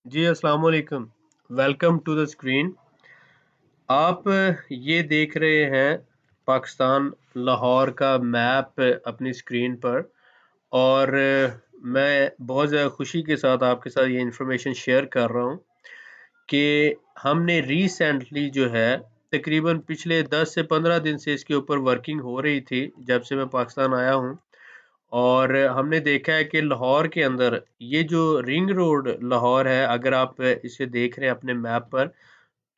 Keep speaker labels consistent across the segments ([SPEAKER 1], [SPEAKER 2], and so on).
[SPEAKER 1] जी, अस्सलाम वालेकुम। Welcome to the screen. आप ये देख रहे हैं पाकिस्तान लाहौर का मैप अपनी स्क्रीन पर और मैं बहुत ज़्यादा खुशी के साथ आपके साथ ये इन्फॉर्मेशन शेयर कर रहा हूँ कि हमने रिसेंटली जो है तकरीबन पिछले 10 से 15 दिन से इसके ऊपर वर्किंग हो रही थी, जब से मैं पाकिस्तान आया हूँ। और हमने देखा है कि लाहौर के अंदर ये जो रिंग रोड लाहौर है, अगर आप इसे देख रहे हैं अपने मैप पर,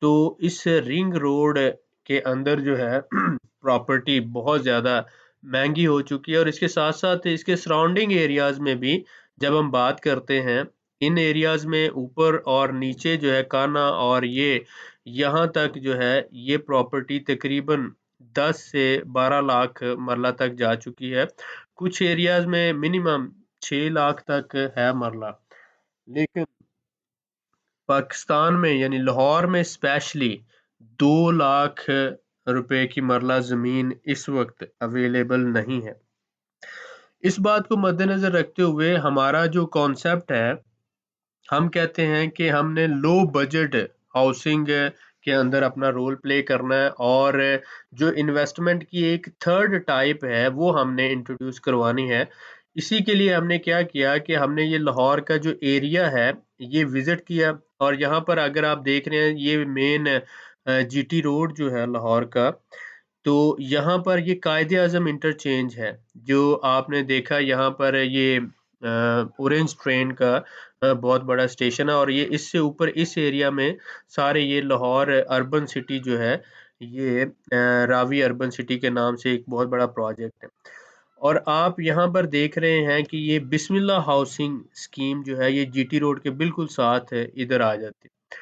[SPEAKER 1] तो इस रिंग रोड के अंदर जो है प्रॉपर्टी बहुत ज़्यादा महँगी हो चुकी है और इसके साथ-साथ इसके सराउंडिंग एरियाज़ में भी जब हम बात करते हैं, इन एरियाज़ में ऊपर और नीचे जो है कान्हा और ये यहाँ तक जो है ये प्रॉपर्टी तकरीबन 10 से 12 लाख मरला तक जा चुकी है। कुछ एरियाज़ में मिनिमम 6 लाख तक है मरला। लेकिन पाकिस्तान में यानी लाहौर में स्पेशली 2 लाख रुपए की मरला ज़मीन इस वक़्त अवेलेबल नहीं है। इस बात को मद्देनज़र रखते हुए हमारा जो कॉन्सेप्ट है, हम कहते हैं कि हमने लो बजट हाउसिंग के अंदर अपना रोल प्ले करना है और जो इन्वेस्टमेंट की एक थर्ड टाइप है, वो हमने इंट्रोड्यूस करवानी है। इसी के लिए हमने क्या किया कि हमने ये लाहौर का जो एरिया है, ये विज़िट किया और यहाँ पर अगर आप देख रहे हैं ये मेन जीटी रोड जो है लाहौर का, तो यहाँ पर ये कायदे-आज़म इंटरचेंज है। जो आपने देखा यहाँ पर ये ऑरेंज ट्रेन का बहुत बड़ा स्टेशन है और ये इससे ऊपर इस एरिया में सारे ये लाहौर अर्बन सिटी जो है, ये रावी अर्बन सिटी के नाम से एक बहुत बड़ा प्रोजेक्ट है। और आप यहाँ पर देख रहे हैं कि ये बिस्मिल्लाह हाउसिंग स्कीम जो है, ये जीटी रोड के बिल्कुल साथ है, इधर आ जाती है।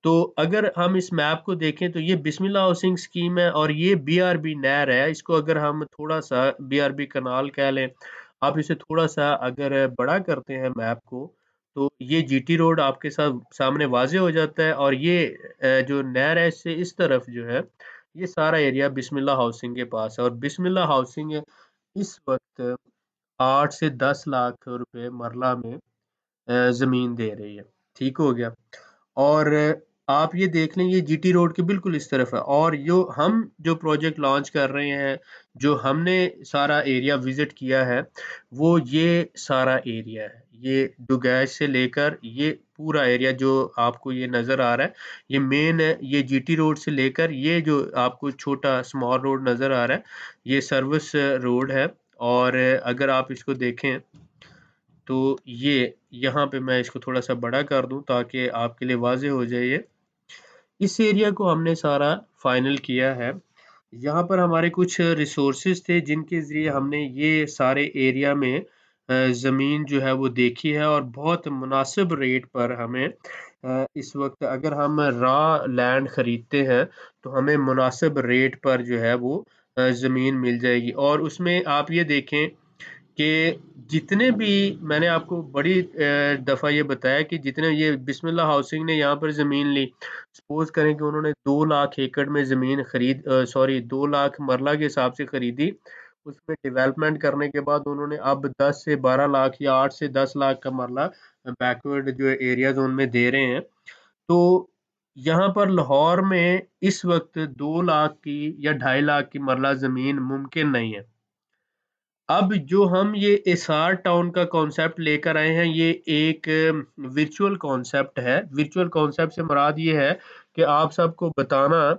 [SPEAKER 1] तो अगर हम इस मैप को देखें तो ये बिस्मिल्लाह हाउसिंग स्कीम है और ये बीआरबी नहर है। इसको अगर हम थोड़ा-सा बीआरबी कैनाल कह लें, आप इसे थोड़ा-सा अगर बड़ा करते हैं मैप को, तो ये जीटी रोड आपके सामने वाज़े हो जाता है और ये जो नहर है इससे इस तरफ जो है, ये सारा एरिया बिस्मिल्लाह हाउसिंग के पास है और बिस्मिल्लाह हाउसिंग इस वक़्त 8 से 10 लाख रुपए मरला में ज़मीन दे रही है। ठीक हो गया? और आप ये देख लें ये जीटी रोड के बिल्कुल इस तरफ है और जो प्रोजेक्ट लॉन्च कर रहे हैं, जो हमने सारा एरिया विज़िट किया है, वो ये सारा एरिया है। ये डुगैश से लेकर ये पूरा एरिया जो आपको ये नज़र आ रहा है, ये मेन ये जीटी रोड से लेकर ये जो आपको छोटा स्मॉल रोड नज़र आ रहा है, ये सर्विस रोड है और अगर आप इसको देखें तो ये यहाँ पे मैं इसको थोड़ा-सा बड़ा कर दूँ ताकि आपके लिए वाज़ेह हो जाए ये। इस एरिया को हमने सारा फाइनल किया है। यहाँ पर हमारे कुछ रिसोर्सेज़ थे जिनके ज़रिए हमने ये सारे एरिया में ज़मीन जो है वो देखी है और बहुत मुनासिब रेट पर हमें इस वक़्त अगर हम रॉ लैंड खरीदते हैं, तो हमें मुनासिब रेट पर जो है वो ज़मीन मिल जाएगी और उसमें आप ये देखें कि जितने भी मैंने आपको बड़ी दफ़ा ये बताया कि जितने ये बिस्मिल्लाह हाउसिंग ने यहाँ पर ज़मीन ली, सपोज़ करें कि उन्होंने 2 लाख एकड़ में ज़मीन सॉरी 2 लाख मरला के हिसाब से खरीदी, उसमें डेवलपमेंट करने के बाद उन्होंने अब 10 से 12 लाख या 8 से 10 लाख का मरला बैकवर्ड जो एरिया ज़ोन में दे रहे हैं। तो यहाँ पर लाहौर में इस वक़्त 2 लाख की या ढाई लाख की मरला ज़मीन मुमकिन नहीं है। अब जो हम ये एसआर टाउन का कॉन्सेप्ट लेकर आए हैं, ये एक विर्चुअल कॉन्सेप्ट है। विर्चुअल कॉन्सेप्ट से मुराद ये है कि आप सबको बताना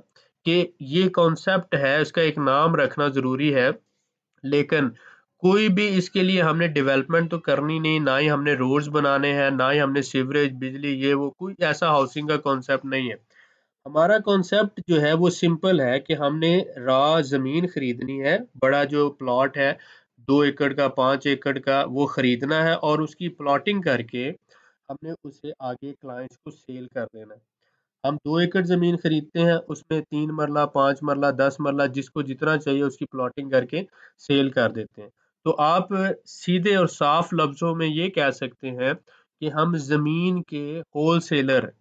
[SPEAKER 1] कि ये कॉन्सेप्ट है, इसका एक नाम रखना ज़रूरी है, लेकिन कोई भी इसके लिए हमने डेवलपमेंट तो करनी नहीं, ना ही हमने रोड्स बनाने हैं, ना ही हमने सीवरेज, बिजली ये वो कोई ऐसा हाउसिंग का कॉन्सेप्ट नहीं है। हमारा कॉन्सेप्ट जो है वो सिंपल है कि हमने रॉ ज़मीन खरीदनी है, बड़ा जो प्लॉट है 2 एकड़ का, 5 एकड़ का वो खरीदना है और उसकी प्लॉटिंग करके हमने उसे आगे क्लाइंट्स को सेल कर देना है। हम 2 एकड़ ज़मीन खरीदते हैं, उसमें 3 मरला, 5 मरला, 10 मरला जिसको जितना चाहिए उसकी प्लॉटिंग करके सेल कर देते हैं। तो आप सीधे और साफ लफ्ज़ों में ये कह सकते हैं कि हम ज़मीन के होलसेलर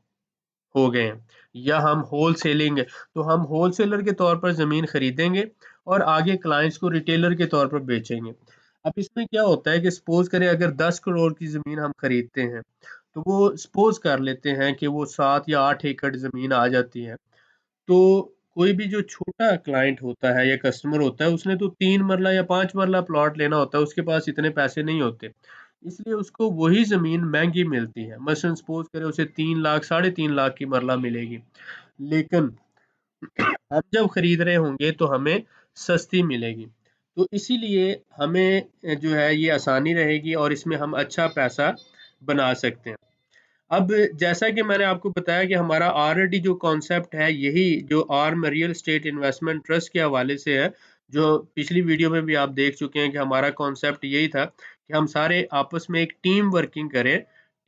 [SPEAKER 1] हो गए हैं या हम होलसेलिंग तो हम होलसेलर के तौर पर ज़मीन खरीदेंगे और आगे क्लाइंट्स को रिटेलर के तौर पर बेचेंगे। अब इसमें क्या होता है कि सपोज़ करें अगर 10 करोड़ की ज़मीन हम खरीदते हैं, तो वो सपोज कर लेते हैं कि वो 7 या 8 एकड़ ज़मीन आ जाती है। तो कोई भी जो छोटा क्लाइंट होता है या कस्टमर होता है, उसने तो 3 मरला या 5 मरला प्लॉट लेना होता है, उसके पास इतने पैसे नहीं होते। इसलिए उसको वही ज़मीन महँगी मिलती है। मसलन सपोज़ करें उसे 3 लाख, साढ़े 3 लाख की मरला मिलेगी। लेकिन हम जब खरीद रहे होंगे तो हमें सस्ती मिलेगी। तो इसीलिए हमें जो है ये आसानी रहेगी और इसमें हम अच्छा पैसा बना सकते हैं। अब जैसा कि मैंने आपको बताया कि हमारा ऑलरेडी जो कॉन्सेप्ट है यही जो arm real estate investment trust के हवाले से है, जो पिछली वीडियो में भी आप देख चुके हैं कि हमारा कॉन्सेप्ट यही था कि हम सारे आपस में एक टीम वर्किंग करें।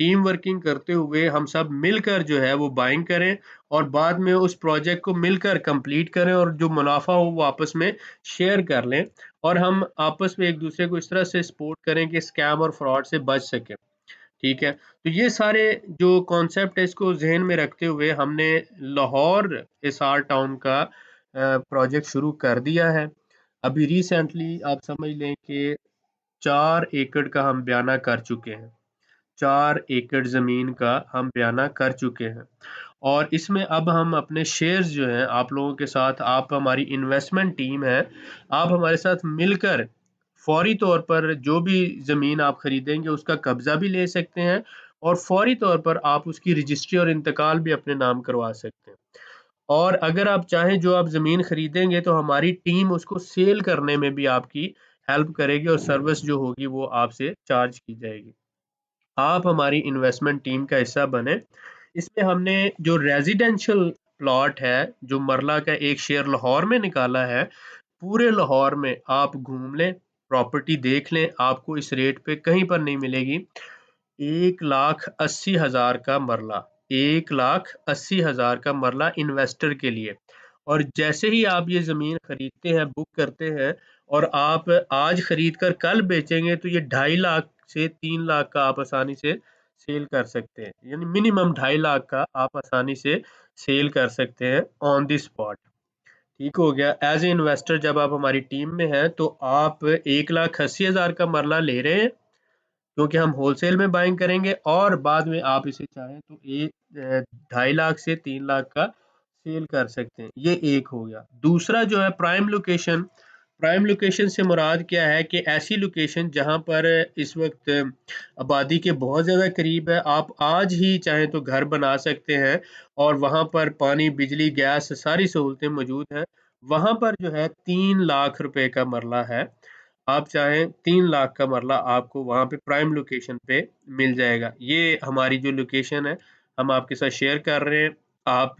[SPEAKER 1] टीम वर्किंग करते हुए हम सब मिलकर जो है वो बाइंग करें और बाद में उस प्रोजेक्ट को मिलकर कंप्लीट करें और जो मुनाफा हो वो आपस में शेयर कर लें और हम आपस में एक दूसरे को इस तरह से सपोर्ट करें कि स्कैम और फ्रॉड से बच सकें। ठीक है, तो ये सारे जो कॉन्सेप्ट है इसको ज़हन में रखते हुए हमने लाहौर हिसार टाउन का प्रोजेक्ट शुरू कर दिया है। अभी रिसेंटली आप समझ लें कि 4 एकड़ का हम बयाना कर चुके हैं। 4 एकड़ ज़मीन का हम बयाना कर चुके हैं और इसमें अब हम अपने शेयर्स जो हैं आप लोगों के साथ, आप हमारी इन्वेस्टमेंट टीम है, आप हमारे साथ मिलकर फौरी तौर पर जो भी ज़मीन आप खरीदेंगे उसका कब्ज़ा भी ले सकते हैं और फौरी तौर पर आप उसकी रजिस्ट्री और इंतकाल भी अपने नाम करवा सकते हैं। और अगर आप चाहें जो आप ज़मीन खरीदेंगे तो हमारी टीम उसको सेल करने में भी आपकी हेल्प करेगी और सर्विस जो होगी वो आपसे चार्ज की जाएगी। आप हमारी इन्वेस्टमेंट टीम का हिस्सा बने। इसमें हमने जो रेज़िडेंशियल प्लॉट है, जो मरला का एक शेयर लाहौर में निकाला है, पूरे लाहौर में आप घूम लें, प्रॉपर्टी देख लें, आपको इस रेट पे कहीं पर नहीं मिलेगी। 1,80,000 का मरला, 1,80,000 का मरला इन्वेस्टर के लिए। और जैसे ही आप ये ज़मीन खरीदते हैं, बुक करते हैं और आप आज खरीद कर कल बेचेंगे तो ये 2.5 लाख से 3 लाख का आप आसानी से सेल कर सकते हैं। यानी मिनिमम 2.5 लाख का आप आसानी से सेल कर सकते हैं ऑन द स्पॉट। ठीक हो गया। एज़ ए इन्वेस्टर जब आप हमारी टीम में हैं तो आप 1,80,000 का मरला ले रहे हैं क्योंकि हम होलसेल में बाइंग करेंगे और बाद में आप इसे चाहें तो 2.5 लाख से 3 लाख का सेल कर सकते हैं। ये एक हो गया। दूसरा जो है प्राइम लोकेशन। प्राइम लोकेशन से मुराद क्या है कि ऐसी लोकेशन जहाँ पर इस वक्त आबादी के बहुत ज़्यादा करीब है, आप आज ही चाहें तो घर बना सकते हैं और वहाँ पर पानी, बिजली, गैस सारी सहूलतें मौजूद हैं। वहाँ पर जो है 3 लाख रुपए का मरला है। आप चाहें 3 लाख का मरला आपको वहाँ पे प्राइम लोकेशन पे मिल जाएगा। ये हमारी जो लोकेशन है, हम आपके साथ शेयर कर रहे हैं। आप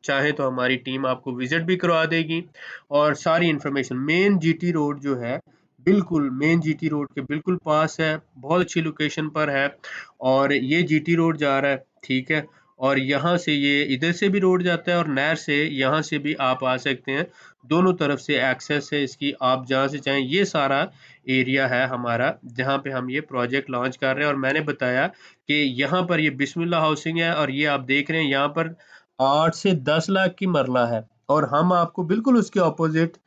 [SPEAKER 1] चाहें तो हमारी टीम आपको विज़िट भी करवा देगी और सारी इन्फॉर्मेशन मेन जीटी रोड जो है, बिल्कुल मेन जीटी रोड के बिल्कुल पास है, बहुत अच्छी लोकेशन पर है और ये जीटी रोड जा रहा है, ठीक है? और यहाँ से ये इधर से भी रोड जाता है और नहर से यहाँ से भी आप आ सकते हैं। दोनों तरफ से एक्सेस है इसकी, आप जहाँ से चाहें। ये सारा एरिया है हमारा जहाँ पे हम ये प्रोजेक्ट लॉन्च कर रहे हैं और मैंने बताया कि यहाँ पर ये बिस्मिल्लाह हाउसिंग है और ये आप देख रहे हैं यहाँ पर 8 से 10 लाख की मरला है और हम आपको बिल्कुल उसके ऑपोजिट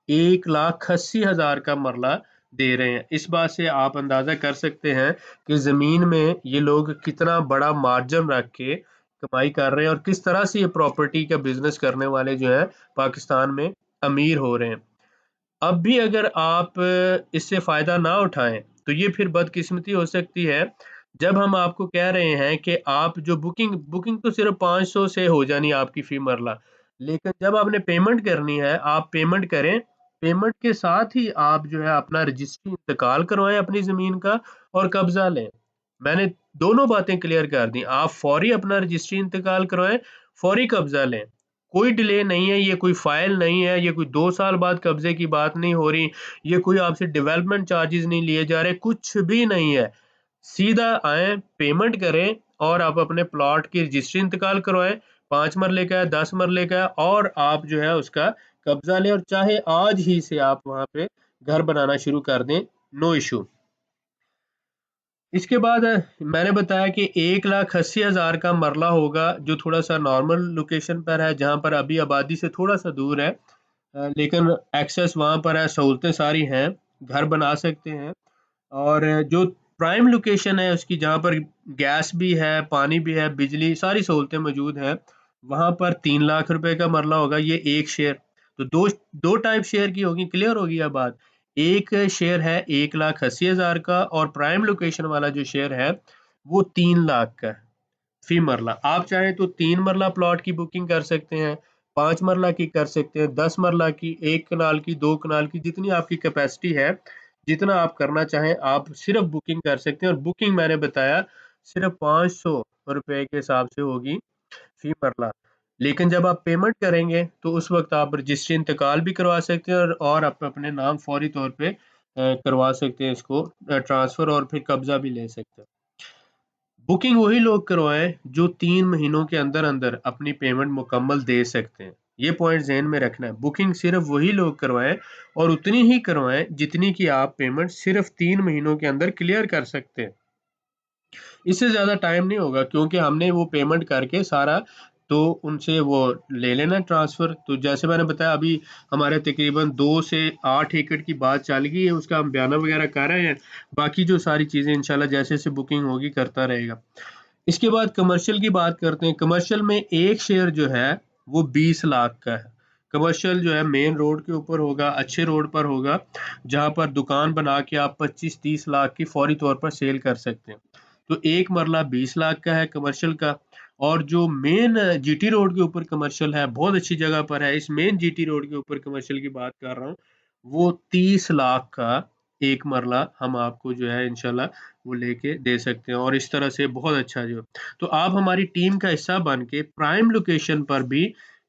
[SPEAKER 1] 1,80,000 का मरला दे रहे हैं। इस बात से आप अंदाजा कर सकते हैं कि ज़मीन में ये लोग कितना बड़ा मार्जिन रख के कमाई कर रहे हैं और किस तरह से ये प्रॉपर्टी का बिजनेस करने वाले जो है पाकिस्तान में अमीर हो रहे हैं। अब भी अगर आप इससे फ़ायदा ना उठाएँ, तो ये फिर बदकिस्मती हो सकती है। जब हम आपको कह रहे हैं कि आप जो बुकिंग बुकिंग तो सिर्फ़ 500 से हो जानी है आपकी फ़ी मरला। लेकिन जब आपने पेमेंट करनी है, आप पेमेंट करें। पेमेंट के साथ ही आप जो है अपना रजिस्ट्री इंतकाल करवाएँ अपनी ज़मीन का और कब्ज़ा लें। मैंने दोनों बातें क्लियर कर दी। आप फ़ौरी अपना रजिस्ट्री इंतकाल करवाएँ, फ़ौरी कब्ज़ा लें। कोई डिले नहीं है, ये कोई फ़ाइल नहीं है, ये कोई 2 साल बाद कब्ज़े की बात नहीं हो रही, ये कोई आपसे डेवलपमेंट चार्जेज़ नहीं लिए जा रहे, कुछ भी नहीं है। सीधा आएँ, पेमेंट करें और आप अपने प्लॉट की रजिस्ट्री इंतकाल करवाएँ, 5 मरले का है, 10 मरले का है और आप जो है उसका कब्ज़ा लें और चाहे आज ही से आप वहाँ पे घर बनाना शुरू कर दें, नो इश्यू। इसके बाद मैंने बताया कि 1,80,000 का मरला होगा जो थोड़ा-सा नॉर्मल लोकेशन पर है, जहाँ पर अभी आबादी से थोड़ा-सा दूर है। लेकिन एक्सेस वहाँ पर है, सहूलतें सारी हैं, घर बना सकते हैं और जो प्राइम लोकेशन है उसकी, जहाँ पर गैस भी है, पानी भी है, बिजली, सारी सहूलतें मौजूद हैं, वहां पर 3 लाख रुपए का मरला होगा। ये एक शेयर, तो दो दो टाइप शेयर की होगी। क्लियर होगी अब बात। एक शेयर है 1,80,000 का, और प्राइम लोकेशन वाला जो शेयर है वो 3 लाख का है फी मरला। आप चाहें तो 3 मरला प्लॉट की बुकिंग कर सकते हैं, 5 मरला की कर सकते हैं, 10 मरला की, 1 कनाल की, 2 कनाल की, जितनी आपकी कैपेसिटी है, जितना आप करना चाहें आप सिर्फ बुकिंग कर सकते हैं। और बुकिंग मैंने बताया सिर्फ 500 रुपए के हिसाब से होगी फी मरला। लेकिन जब आप पेमेंट करेंगे तो उस वक्त आप रजिस्ट्री इंतकाल भी करवा सकते हैं, और आप अपने नाम फौरी तौर पे करवा सकते हैं इसको ट्रांसफर, और फिर कब्जा भी ले सकते हैं। बुकिंग वही लोग करवाएं जो 3 महीनों के अंदर अंदर अपनी पेमेंट मुकम्मल दे सकते हैं। ये पॉइंट जहन में रखना है। बुकिंग सिर्फ वही लोग करवाएं, और उतनी ही करवाएं जितनी की आप पेमेंट सिर्फ 3 महीनों के अंदर क्लियर कर सकते हैं। इससे ज़्यादा टाइम नहीं होगा, क्योंकि हमने वो पेमेंट करके सारा, तो उनसे वो ले लेना ट्रांसफ़र। तो जैसे मैंने बताया, अभी हमारे तकरीबन 2 से 8 एकड़ की बात चल गई है, उसका हम बयाना वगैरह कर रहे हैं। बाकी जो सारी चीज़ें इंशाल्लाह जैसे जैसे बुकिंग होगी करता रहेगा। इसके बाद कमर्शियल की बात करते हैं। कमर्शियल में एक शेयर जो है वो 20 लाख का है। कमर्शियल जो है मेन रोड के ऊपर होगा, अच्छे रोड पर होगा, जहां पर दुकान बना के आप 25-30 लाख की फौरी तौर पर सेल कर सकते हैं। तो एक मरला 20 लाख का है कमर्शियल का। और जो मेन जीटी रोड के ऊपर कमर्शियल है, बहुत अच्छी जगह पर है, इस मेन जीटी रोड के ऊपर कमर्शियल की बात कर रहा हूँ, वो 30 लाख का एक मरला हम आपको जो है इंशाल्लाह वो लेके दे सकते हैं। और इस तरह से बहुत अच्छा जो, तो आप हमारी टीम का हिस्सा बन के प्राइम लोकेशन पर भी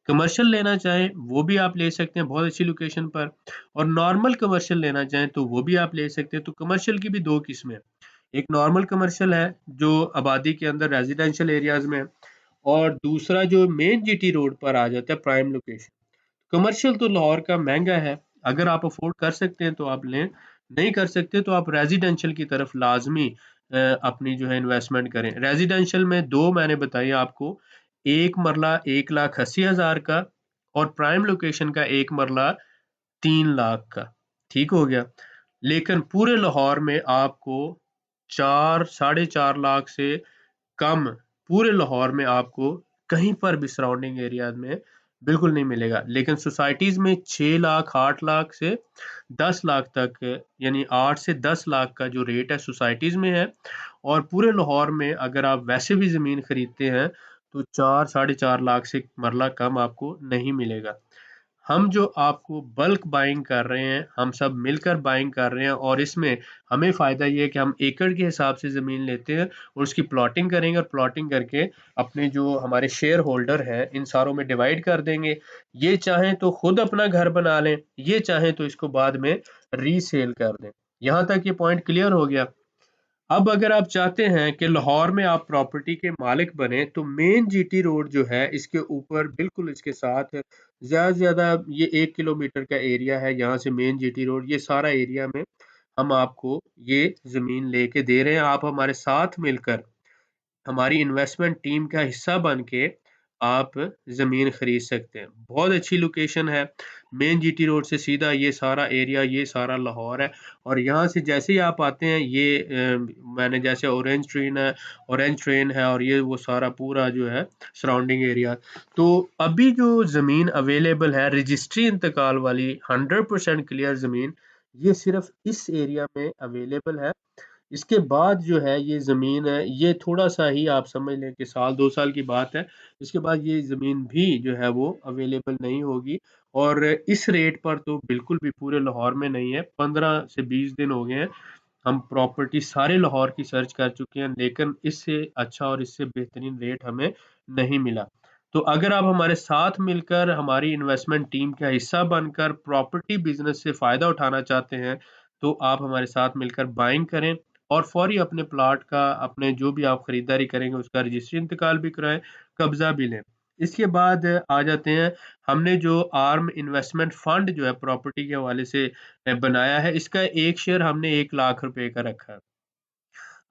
[SPEAKER 1] कमर्शियल लेना चाहें वो भी आप ले सकते हैं बहुत अच्छी लोकेशन पर, और नॉर्मल कमर्शियल लेना चाहें तो वो भी आप ले सकते हैं। तो कमर्शियल की भी दो किस्में, एक नॉर्मल कमर्शियल है जो आबादी के अंदर रेजिडेंशियल एरियाज में है, और दूसरा जो मेन जीटी रोड पर आ जाता है प्राइम लोकेशन। कमर्शियल तो लाहौर का महंगा है, अगर आप अफोर्ड कर सकते हैं तो आप लें, नहीं कर सकते तो आप रेजिडेंशियल की तरफ लाजमी अपनी जो है इन्वेस्टमेंट करें। रेजिडेंशियल में दो मैंने बताई आपको, एक मरला 1,80,000 का, और प्राइम लोकेशन का एक मरला 3 लाख का। ठीक हो गया। लेकिन पूरे लाहौर में आपको 4-4.5 लाख से कम पूरे लाहौर में आपको कहीं पर भी सराउंडिंग एरिया में बिल्कुल नहीं मिलेगा। लेकिन सोसाइटीज में 6 लाख 8 लाख से 10 लाख तक, यानी 8 से 10 लाख का जो रेट है सोसाइटीज में है। और पूरे लाहौर में अगर आप वैसे भी ज़मीन खरीदते हैं तो 4-4.5 लाख से मरला कम आपको नहीं मिलेगा। हम जो आपको बल्क बाइंग कर रहे हैं, हम सब मिलकर बाइंग कर रहे हैं, और इसमें हमें फ़ायदा ये है कि हम एकड़ के हिसाब से ज़मीन लेते हैं और उसकी प्लॉटिंग करेंगे, और प्लॉटिंग करके अपने जो हमारे शेयर होल्डर हैं इन सारों में डिवाइड कर देंगे। ये चाहें तो खुद अपना घर बना लें, ये चाहें तो इसको बाद में रीसेल कर दें। यहाँ तक ये पॉइंट क्लियर हो गया। अब अगर आप चाहते हैं कि लाहौर में आप प्रॉपर्टी के मालिक बने, तो मेन जीटी रोड जो है इसके ऊपर बिल्कुल इसके साथ ज़्यादा से ज़्यादा ये 1 किलोमीटर का एरिया है, यहाँ से मेन जीटी रोड, ये सारा एरिया में हम आपको ये ज़मीन लेके दे रहे हैं। आप हमारे साथ मिलकर हमारी इन्वेस्टमेंट टीम का हिस्सा बन के आप ज़मीन खरीद सकते हैं। बहुत अच्छी लोकेशन है, मेन जीटी रोड से सीधा ये सारा एरिया, ये सारा लाहौर है। और यहाँ से जैसे ही आप आते हैं, ये मैंने जैसे ऑरेंज ट्रेन है, और ये वो सारा पूरा जो है सराउंडिंग एरिया। तो अभी जो ज़मीन अवेलेबल है रजिस्ट्री इंतकाल वाली 100% क्लियर ज़मीन, ये सिर्फ इस एरिया में अवेलेबल है। इसके बाद जो है ये ज़मीन है, ये थोड़ा-सा ही आप समझ लें कि साल 2 साल की बात है। इसके बाद ये ज़मीन भी जो है वो अवेलेबल नहीं होगी, और इस रेट पर तो बिल्कुल भी पूरे लाहौर में नहीं है। 15 से 20 दिन हो गए हैं, हम प्रॉपर्टी सारे लाहौर की सर्च कर चुके हैं, लेकिन इससे अच्छा और इससे बेहतरीन रेट हमें नहीं मिला। तो अगर आप हमारे साथ मिलकर हमारी इन्वेस्टमेंट टीम का हिस्सा बनकर प्रॉपर्टी बिज़नेस से फ़ायदा उठाना चाहते हैं, तो आप हमारे साथ मिलकर बाइंग करें, और फौरी अपने प्लॉट का, अपने जो भी आप खरीदारी करेंगे उसका रजिस्ट्री इंतकाल भी कराएं, कब्जा भी लें। इसके बाद आ जाते हैं, हमने जो आर्म इन्वेस्टमेंट फंड जो है प्रॉपर्टी के हवाले से बनाया है, इसका एक शेयर हमने 1 लाख रुपए का रखा है।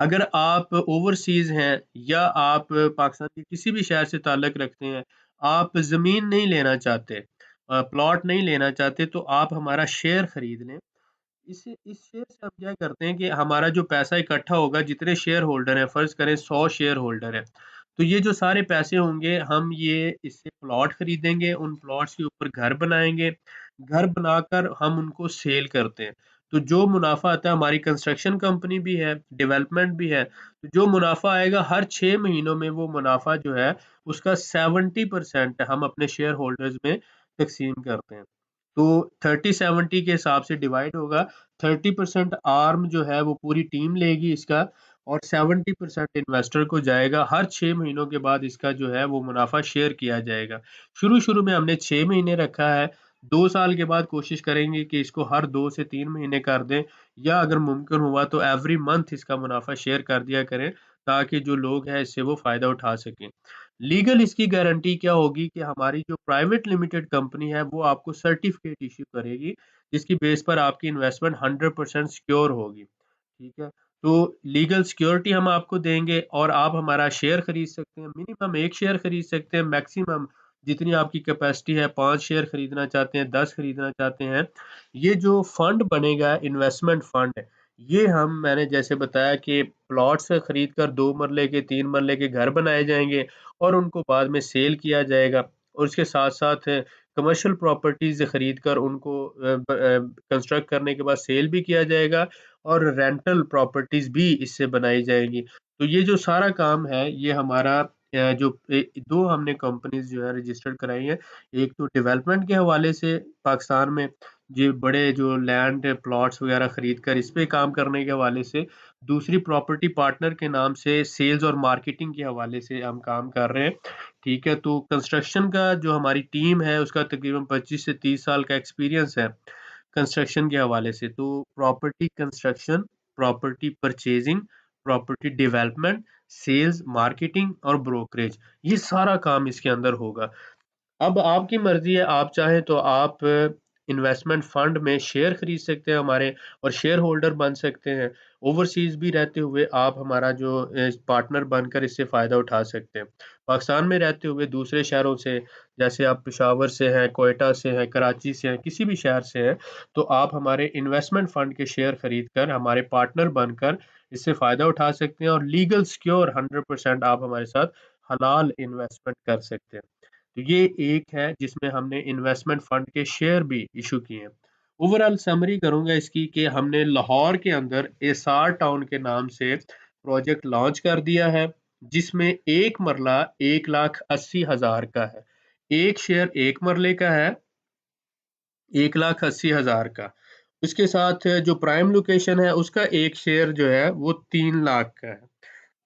[SPEAKER 1] अगर आप ओवरसीज हैं, या आप पाकिस्तान के किसी भी शहर से ताल्लुक रखते हैं, आप ज़मीन नहीं लेना चाहते, प्लॉट नहीं लेना चाहते, तो आप हमारा शेयर खरीद लें। इस शेयर से हम क्या करते हैं कि हमारा जो पैसा इकट्ठा होगा, जितने शेयर होल्डर हैं, फ़र्ज़ करें 100 शेयर होल्डर हैं, तो ये जो सारे पैसे होंगे हम ये इससे प्लॉट खरीदेंगे, उन प्लॉट्स के ऊपर घर बनाएँगे, घर बनाकर हम उनको सेल करते हैं। तो जो मुनाफ़ा आता है, हमारी कंस्ट्रक्शन कंपनी भी है, डेवलपमेंट भी है, तो जो मुनाफ़ा आएगा हर 6 महीनों में वो मुनाफ़ा जो है उसका 70% हम अपने शेयर होल्डर्स में तक़सीम करते हैं। तो 30-70 के हिसाब से डिवाइड होगा, 30% आर्म जो है वो पूरी टीम लेगी इसका, और 70% इन्वेस्टर को जाएगा। हर 6 महीनों के बाद इसका जो है वो मुनाफ़ा शेयर किया जाएगा। शुरू-शुरू में हमने 6 महीने रखा है, 2 साल के बाद कोशिश करेंगे कि इसको हर 2 से 3 महीने कर दें, या अगर मुमकिन हुआ तो एवरी मंथ इसका मुनाफ़ा शेयर कर दिया करें, ताकि जो लोग हैं इससे वो फ़ायदा उठा सकें। लीगल इसकी गारंटी क्या होगी कि हमारी जो प्राइवेट लिमिटेड कंपनी है वो आपको सर्टिफिकेट इश्यू करेगी, जिसकी बेस पर आपकी इन्वेस्टमेंट 100% सिक्योर होगी। ठीक है? तो लीगल सिक्योरिटी हम आपको देंगे और आप हमारा शेयर खरीद सकते हैं। मिनिमम 1 शेयर खरीद सकते हैं, मैक्सिमम जितनी आपकी कैपेसिटी है, 5 शेयर खरीदना चाहते हैं, 10 खरीदना चाहते हैं। ये जो फंड बनेगा, इन्वेस्टमेंट फंड, ये मैंने जैसे बताया कि प्लॉट्स खरीद कर 2 मरले के, 3 मरले के घर बनाए जाएँगे और उनको बाद में सेल किया जाएगा, और उसके साथ-साथ कमर्शियल प्रॉपर्टीज़ खरीद कर उनको कंस्ट्रक्ट करने के बाद सेल भी किया जाएगा, और रेंटल प्रॉपर्टीज़ भी इससे बनाई जाएँगी। तो ये जो सारा काम है, ये हमारा 2 हमने कंपनीज़ जो है रजिस्टर्ड कराई हैं। एक तो डेवलपमेंट के हवाले से पाकिस्तान में ये बड़े जो लैंड प्लॉट्स वगैरह खरीद कर इस पे काम करने के हवाले से, दूसरी प्रॉपर्टी पार्टनर के नाम से सेल्स और मार्केटिंग के हवाले से हम काम कर रहे हैं। ठीक है? तो कंस्ट्रक्शन का जो हमारी टीम है उसका तकरीबन 25 से 30 साल का एक्सपीरियंस है कंस्ट्रक्शन के हवाले से। तो property construction, property purchasing, property development, sales, marketing और ब्रोकरेज, ये सारा काम इसके अंदर होगा। अब आपकी मर्ज़ी है, आप चाहें तो आप इन्वेस्टमेंट फ़ंड में शेयर खरीद सकते हैं हमारे, और शेयर होल्डर बन सकते हैं। ओवरसीज़ भी रहते हुए आप हमारा जो पार्टनर बनकर इससे फ़ायदा उठा सकते हैं। पाकिस्तान में रहते हुए दूसरे शहरों से, जैसे आप पेशावर से हैं, क्वेटा से हैं, कराची से हैं, किसी भी शहर से हैं, तो आप हमारे इन्वेस्टमेंट फ़ंड के शेयर खरीद कर हमारे पार्टनर बनकर इससे फ़ायदा उठा सकते हैं, और लीगल सिक्योर 100% आप हमारे साथ हलाल इन्वेस्टमेंट कर सकते हैं। तो ये एक है जिसमें हमने इन्वेस्टमेंट फंड के शेयर भी इशू किए हैं। ओवरऑल समरी करूँगा इसकी कि हमने लाहौर के अंदर एसार टाउन के नाम से प्रोजेक्ट लॉन्च कर दिया है, जिसमें एक मरला 1,80,000 का है। एक शेयर 1 मरले का है, 1,80,000 का। उसके साथ जो प्राइम लोकेशन है उसका एक शेयर जो है वो 3 लाख का है।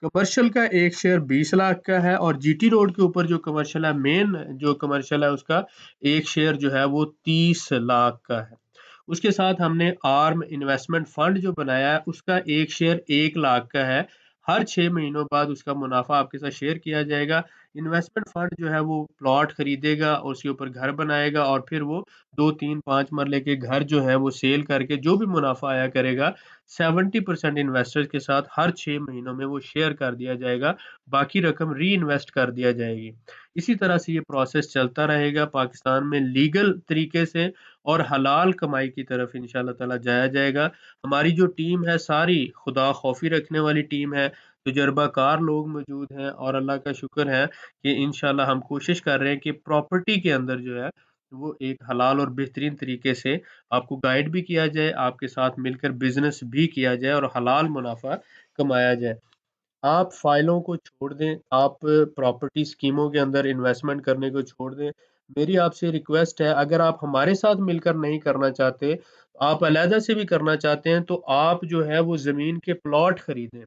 [SPEAKER 1] कमर्शियल का एक शेयर 20 लाख का है, और जीटी रोड के ऊपर जो कमर्शियल है, मेन जो कमर्शियल है, उसका एक शेयर जो है वो 30 लाख का है। उसके साथ हमने आर्म इन्वेस्टमेंट फंड जो बनाया है उसका एक शेयर 1 लाख का है। हर 6 महीनों बाद उसका मुनाफा आपके साथ शेयर किया जाएगा। इन्वेस्टमेंट फंड जो है वो प्लॉट खरीदेगा और उसके ऊपर घर बनाएगा, और फिर वो 2, 3, 5 मरले के घर जो है वो सेल करके जो भी मुनाफा आया करेगा, 70% इन्वेस्टर्स के साथ हर 6 महीनों में वो शेयर कर दिया जाएगा, बाकी रकम री-इन्वेस्ट कर दिया जाएगी। इसी तरह से ये प्रोसेस चलता रहेगा, पाकिस्तान में लीगल तरीके से और हलाल कमाई की तरफ इंशाअल्लाह ताला जाया जाएगा। हमारी जो टीम है सारी खुदा खौफी रखने वाली टीम है, तजुर्बाकार लोग मौजूद हैं, और अल्लाह का शुक्र है कि इंशाअल्लाह हम कोशिश कर रहे हैं कि प्रॉपर्टी के अंदर जो है, वो एक हलाल और बेहतरीन तरीके से आपको गाइड भी किया जाए, आपके साथ मिलकर बिज़नेस भी किया जाए और हलाल मुनाफ़ा कमाया जाए। आप फ़ाइलों को छोड़ दें, आप प्रॉपर्टी स्कीमों के अंदर इन्वेस्टमेंट करने को छोड़ दें। मेरी आपसे रिक्वेस्ट है, अगर आप हमारे साथ मिलकर नहीं करना चाहते, आप अलहदा से भी करना चाहते हैं, तो आप जो है वो ज़मीन के प्लॉट खरीदें।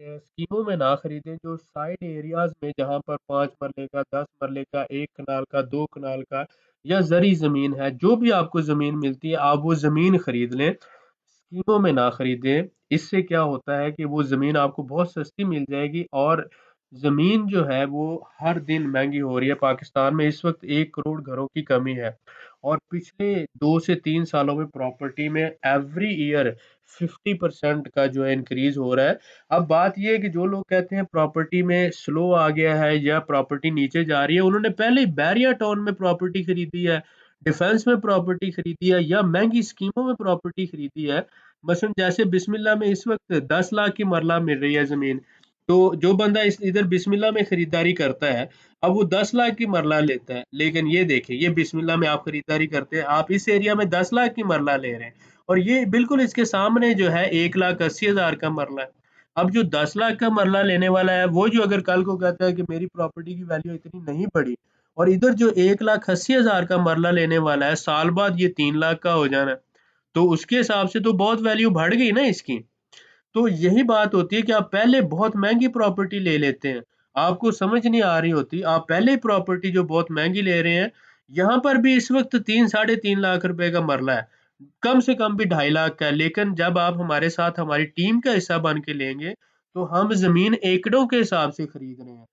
[SPEAKER 1] स्कीमों में ना खरीदें, जो साइड एरियाज़ में जहाँ पर 5 मरले का, 10 मरले का, 1 कनाल का, 2 कनाल का या ज़री ज़मीन है, जो भी आपको ज़मीन मिलती है, आप वो ज़मीन खरीद लें। स्कीमों में ना खरीदें। इससे क्या होता है कि वो ज़मीन आपको बहुत सस्ती मिल जाएगी, और ज़मीन जो है वो हर दिन महँगी हो रही है। पाकिस्तान में इस वक़्त 1 करोड़ घरों की कमी है, और पिछले 2 से 3 सालों में प्रॉपर्टी में एवरी ईयर 50% का जो है इंक्रीज़ हो रहा है। अब बात ये है कि जो लोग कहते हैं प्रॉपर्टी में स्लो आ गया है या प्रॉपर्टी नीचे जा रही है, उन्होंने पहले ही बैरिया टाउन में प्रॉपर्टी खरीदी है, डिफेंस में प्रॉपर्टी खरीदी है या महंगी स्कीमों में प्रॉपर्टी खरीदी है, मसलन जैसे बिस्मिल्लाह में इस वक्त 10 लाख की मरला मिल रही है जमीन, तो जो बंदा इस इधर बिस्मिल्लाह में खरीदारी करता है, अब वो 10 लाख की मरला लेता है, लेकिन ये देखें ये बिस्मिल्लाह में आप खरीदारी करते हैं, आप इस एरिया में 10 लाख की मरला ले रहे हैं और ये बिल्कुल इसके सामने जो है 1,80,000 का मरला है। अब जो 10 लाख का मरला लेने वाला है वो जो अगर कल को कहता है कि मेरी प्रॉपर्टी की वैल्यू इतनी नहीं बढ़ी, और इधर जो 1,80,000 का मरला लेने वाला है, साल बाद ये 3 लाख का हो जाना है, तो उसके हिसाब से तो बहुत वैल्यू बढ़ गई ना इसकी। तो यही बात होती है कि आप पहले बहुत महंगी प्रॉपर्टी ले लेते हैं, आपको समझ नहीं आ रही होती, आप पहले प्रॉपर्टी जो बहुत महंगी ले रहे हैं, यहाँ पर भी इस वक्त 3 साढ़े 3 लाख रुपए का मरला है, कम से कम भी 2.5 लाख का है, लेकिन जब आप हमारे साथ हमारी टीम का हिस्सा बन के लेंगे, तो हम जमीन एकड़ों के हिसाब से खरीद रहे हैं,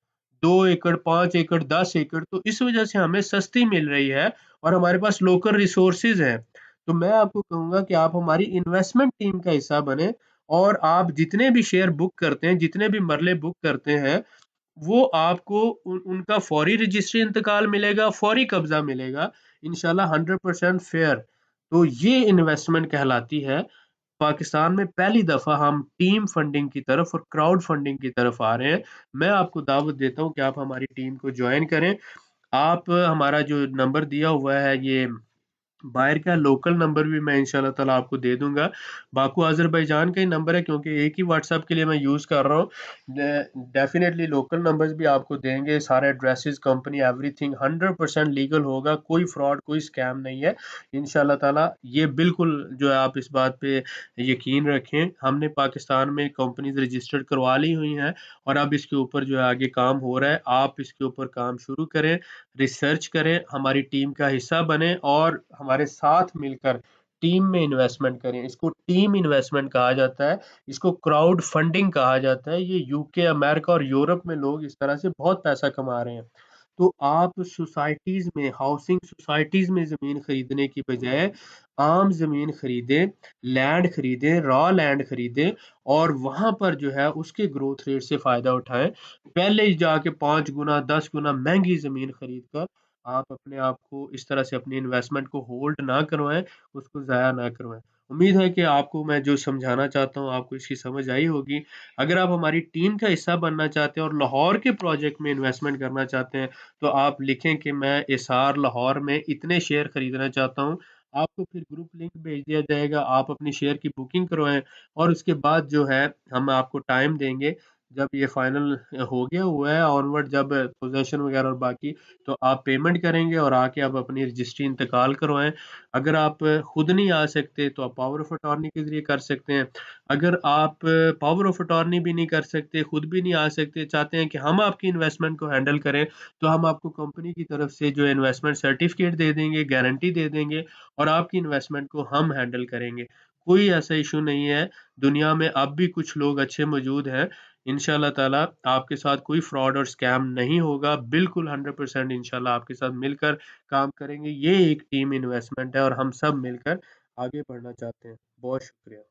[SPEAKER 1] 2 एकड़ 5 एकड़ 10 एकड़, तो इस वजह से हमें सस्ती मिल रही है और हमारे पास लोकल रिसोर्सेज हैं। तो मैं आपको कहूंगा कि आप हमारी इन्वेस्टमेंट टीम का हिस्सा बने और आप जितने भी शेयर बुक करते हैं, जितने भी मरले बुक करते हैं, वो आपको उनका फौरी रजिस्ट्री इंतकाल मिलेगा, फौरी कब्जा मिलेगा, इंशाल्लाह 100% फेयर। तो ये इन्वेस्टमेंट कहलाती है। पाकिस्तान में पहली दफा हम टीम फंडिंग की तरफ और क्राउड फंडिंग की तरफ आ रहे हैं। मैं आपको दावत देता हूँ कि आप हमारी टीम को ज्वाइन करें। आप हमारा जो नंबर दिया हुआ है, ये बाहर का लोकल नंबर भी मैं इंशाल्लाह ताला आपको दे दूंगा। बाकू अजरबैजान का ही नंबर है क्योंकि एक ही व्हाट्सएप के लिए मैं यूज़ कर रहा हूँ। डेफिनेटली लोकल नंबर्स भी आपको देंगे, सारे एड्रेसेस, कंपनी, एवरीथिंग 100% लीगल होगा, कोई फ्रॉड कोई स्कैम नहीं है इंशाल्लाह ताला। ये बिल्कुल जो है, आप इस बात पे यकीन रखें, हमने पाकिस्तान में कंपनीज रजिस्टर्ड करवा ली हुई हैं और अब इसके ऊपर जो है आगे काम हो रहा है। आप इसके ऊपर काम शुरू करें, रिसर्च करें, हमारी टीम का हिस्सा बने और हमारे साथ मिलकर टीम में इन्वेस्टमेंट करें। इसको टीम इन्वेस्टमेंट कहा जाता है, इसको क्राउड फंडिंग कहा जाता है। ये यूके, अमेरिका और यूरोप में लोग इस तरह से बहुत पैसा कमा रहे हैं। तो आप सोसाइटीज में, हाउसिंग सोसाइटीज में जमीन खरीदने की बजाय आम जमीन खरीदें, लैंड खरीदें, रॉ लैंड खरीदें और वहां पर जो है उसके ग्रोथ रेट से फायदा उठाएं। पहले ही जाके 5 गुना 10 गुना महंगी जमीन खरीद कर आप अपने आप को इस तरह से अपनी इन्वेस्टमेंट को होल्ड ना करवाएं, उसको ज़ाया ना करवाएं। उम्मीद है कि आपको मैं जो समझाना चाहता हूँ आपको इसकी समझ आई होगी। अगर आप हमारी टीम का हिस्सा बनना चाहते हैं और लाहौर के प्रोजेक्ट में इन्वेस्टमेंट करना चाहते हैं, तो आप लिखें कि मैं एसआर लाहौर में इतने शेयर खरीदना चाहता हूँ। आपको फिर ग्रुप लिंक भेज दिया जाएगा, आप अपनी शेयर की बुकिंग करवाएं और उसके बाद जो है हम आपको टाइम देंगे, जब ये फाइनल हो गया हुआ है ऑनवर्ड, जब पोजेशन वगैरह और बाकी, तो आप पेमेंट करेंगे और आके आप अपनी रजिस्ट्री इंतकाल करवाएं। अगर आप खुद नहीं आ सकते तो आप पावर ऑफ अटॉर्नी के जरिए कर सकते हैं। अगर आप पावर ऑफ अटॉर्नी भी नहीं कर सकते, खुद भी नहीं आ सकते, चाहते हैं कि हम आपकी इन्वेस्टमेंट को हैंडल करें, तो हम आपको कंपनी की तरफ से जो इन्वेस्टमेंट सर्टिफिकेट दे देंगे, गारंटी दे देंगे और आपकी इन्वेस्टमेंट को हम हैंडल करेंगे। कोई ऐसा इशू नहीं है। दुनिया में अब भी कुछ लोग अच्छे मौजूद हैं। इंशाल्लाह ताला आपके साथ कोई फ्रॉड और स्कैम नहीं होगा, बिल्कुल 100% इंशाल्लाह आपके साथ मिलकर काम करेंगे। ये एक टीम इन्वेस्टमेंट है और हम सब मिलकर आगे बढ़ना चाहते हैं। बहुत शुक्रिया।